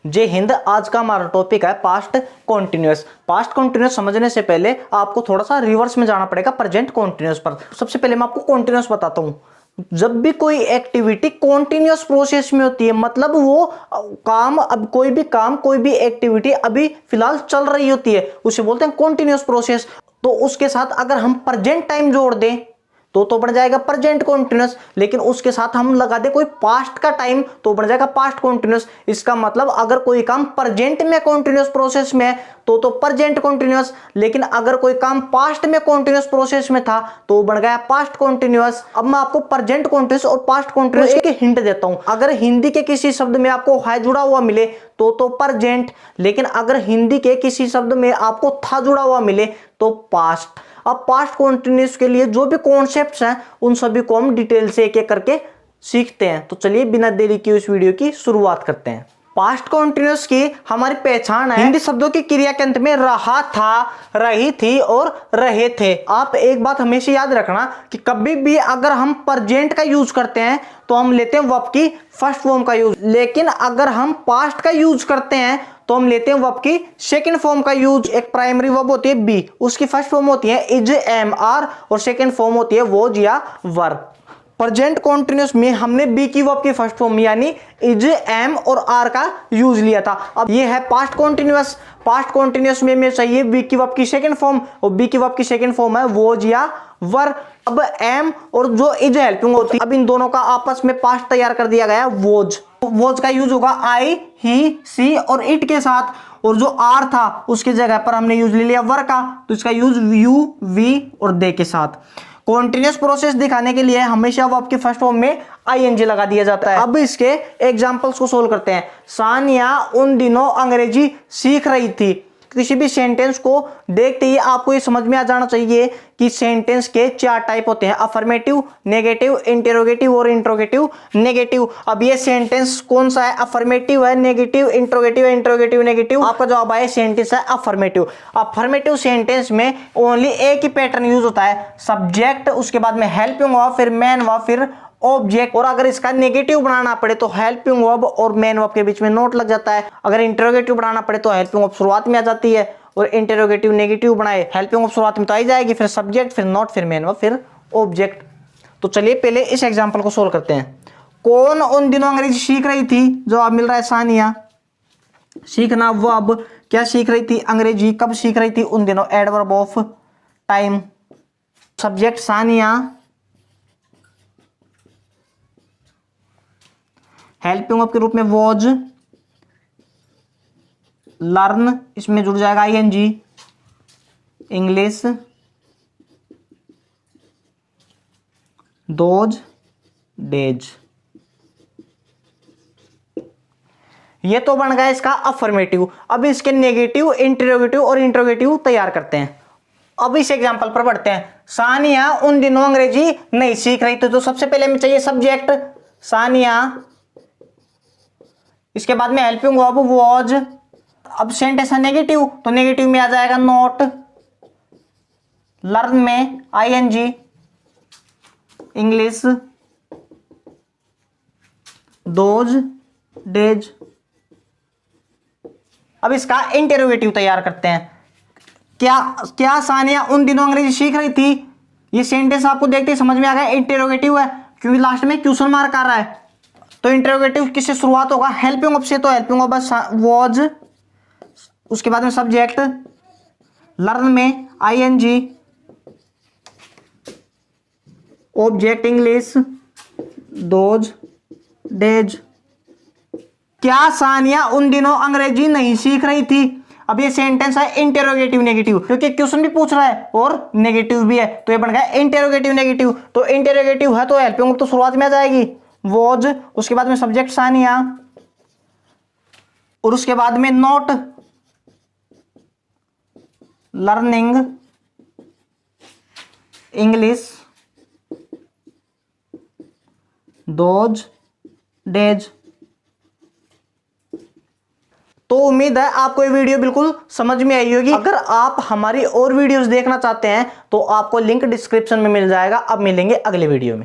जय हिंद। आज का हमारा टॉपिक है पास्ट कॉन्टिन्यूअस। पास्ट कॉन्टिन्यूअस समझने से पहले आपको थोड़ा सा रिवर्स में जाना पड़ेगा प्रेजेंट कॉन्टिन्यूअस पर। सबसे पहले मैं आपको कॉन्टिन्यूअस बताता हूं। जब भी कोई एक्टिविटी कॉन्टिन्यूअस प्रोसेस में होती है, मतलब वो काम, अब कोई भी एक्टिविटी अभी फिलहाल चल रही होती है, उसे बोलते हैं कॉन्टिन्यूअस प्रोसेस। तो उसके साथ अगर हम प्रेजेंट टाइम जोड़ दें तो बन जाएगा प्रेजेंट कॉन्टिन्यूअस, लेकिन उसके साथ हम लगा दे कोई पास्ट का टाइम तो बन जाएगा पास्ट कॉन्टिन्यूअस। इसका मतलब अगर कोई काम प्रेजेंट में कॉन्टिन्यूअस प्रोसेस में है तो प्रेजेंट कॉन्टिन्यूअस, लेकिन अगर कोई काम पास्ट में कॉन्टिन्यूअस प्रोसेस में था तो बन गया पास्ट कॉन्टिन्यूअस। अब मैं आपको प्रेजेंट कॉन्टिन्यूअस और पास्ट कॉन्टिन्यूअस एक हिंट देता हूं। अगर हिंदी के किसी शब्द में आपको है जुड़ा हुआ मिले तो प्रेजेंट, लेकिन अगर हिंदी के किसी शब्द में आपको था जुड़ा हुआ मिले तो पास्ट। अब पास्ट कॉन्टिन्यूअस के लिए जो भी कॉन्सेप्ट्स हैं उन सभी को हम डिटेल से एक एक करके सीखते हैं। तो चलिए बिना देरी की इस वीडियो की शुरुआत करते हैं। पास्ट कॉन्टिन्यूअस की हमारी पहचान है हिंदी शब्दों की क्रिया के अंत में रहा था, रही थी और रहे थे। आप एक बात हमेशा याद रखना कि कभी भी अगर हम प्रेजेंट का यूज करते हैं तो हम लेते हैं वर्ब की फर्स्ट फॉर्म का यूज, लेकिन अगर हम पास्ट का यूज करते हैं तो हम लेते हैं वर्ब की सेकंड फॉर्म का यूज। एक प्राइमरी वर्ब होती है बी, उसकी फर्स्ट फॉर्म होती है इज, एम, आर और सेकंड फॉर्म होती है वॉज या वर। प्रेजेंट कॉन्टिन्यूअस में हमने बी की वर्ब की फर्स्ट फॉर्म यानी इज, एम और आर का यूज लिया था। अब ये है पास्ट कॉन्टिन्यूअस। पास्ट कॉन्टिन्यूअस में चाहिए बी की वर्ब की सेकंड फॉर्म, और बी की वर्ब की सेकंड फॉर्म है वॉज या वर। अब एम और जो इज हेल्पिंग होती है, अब इन दोनों का आपस में पास्ट तैयार कर दिया गया वॉज। वॉज का यूज होगा आई, ही, सी और इट के साथ, और जो आर था उसकी जगह पर हमने यूज ले लिया वर का, तो इसका यूज यू, वी और दे के साथ। कॉन्टिन्यूअस प्रोसेस दिखाने के लिए हमेशा वर्ब की फर्स्ट फॉर्म में आईएनजी लगा दिया जाता है। अब इसके एग्जांपल्स को सोल्व करते हैं। सानिया उन दिनों अंग्रेजी सीख रही थी। किसी भी सेंटेंस को देखते ही आपको ये समझ में आ जाना चाहिए कि सेंटेंस के चार टाइप होते हैं, अफर्मेटिव, नेगेटिव, इंटेरोगेटिव और इंट्रोगेटिव नेगेटिव। अब ये सेंटेंस कौन सा है? अफर्मेटिव है, नेगेटिव, इंट्रोगेटिव, इंट्रोगेटिव नेगेटिव। आपका जवाब है सेंटेंस है अफर्मेटिव। अफर्मेटिव सेंटेंस में ओनली एक ही पैटर्न यूज होता है, सब्जेक्ट, उसके बाद में हेल्पिंग वर्ब, फिर मेन वर्ब, फिर ऑब्जेक्ट। और अगर इसका नेगेटिव बनाना पड़े तो हेल्पिंग वर्ब और मेन वर्ब के बीच में नोट लग जाता है। अगर इंटरोगेटिव बनाना पड़े तो हेल्पिंग वर्ब शुरुआत में आ जाती है, और इंटरोगेटिव नेगेटिव बनाए हेल्पिंग वर्ब शुरुआत में तो आई जाएगी, फिर सब्जेक्ट, फिर नोट, फिर मेन वर्ब, फिर ऑब्जेक्ट। तो चलिए पहले इस एग्जांपल को सोल्व करते हैं। कौन उन दिनों अंग्रेजी सीख रही थी? जवाब मिल रहा है सानिया। सीखना वर्ब, क्या सीख रही थी? अंग्रेजी। कब सीख रही थी? उन दिनों, adverb of time. Subject Sania, helping verb के रूप में वॉज, लर्न, इसमें जुड़ जाएगा आईएनजी, इंग्लिश, दोज, डेज। ये तो बन गया इसका अफर्मेटिव। अब इसके नेगेटिव, इंटरोगेटिव और इंट्रोगेटिव तैयार करते हैं। अब इस एग्जांपल पर बढ़ते हैं। सानिया उन दिनों अंग्रेजी नहीं सीख रही थी, तो सबसे पहले हमें चाहिए सब्जेक्ट सानिया, इसके बाद में हेल्पिंग वर्ब वॉज। अब सेंटेंस है नेगेटिव, तो नेगेटिव में आ जाएगा नोट, लर्न में आईएनजी, इंग्लिश, दोज, डेज। अब इसका इंटरोगेटिव तैयार करते हैं। क्या सानिया उन दिनों अंग्रेजी सीख रही थी? ये सेंटेंस आपको देखते ही समझ में आ गया इंटरोगेटिव है, क्योंकि लास्ट में क्वेश्चन मार्क आ रहा है। तो इंटरोगेटिव किससे शुरुआत होगा? हेल्पिंग वर्ब से, तो हेल्पिंग वर्ब वॉज, उसके बाद में सब्जेक्ट, लर्न में ING, object English, those, days. क्या सानिया उन दिनों अंग्रेजी नहीं सीख रही थी? अब ये सेंटेंस है इंटरोगेटिव नेगेटिव, क्योंकि क्वेश्चन भी पूछ रहा है और नेगेटिव भी है, तो ये बन गया इंटरोगेटिव नेगेटिव। तो इंटरोगेटिव है तो हेल्पिंग वर्ब तो शुरुआत में आ जाएगी वॉज, उसके बाद में सब्जेक्ट सानिया, और उसके बाद में note, learning, English, those, days. तो उम्मीद है आपको ये वीडियो बिल्कुल समझ में आई होगी। अगर आप हमारी और वीडियोस देखना चाहते हैं तो आपको लिंक डिस्क्रिप्शन में मिल जाएगा। अब मिलेंगे अगले वीडियो में।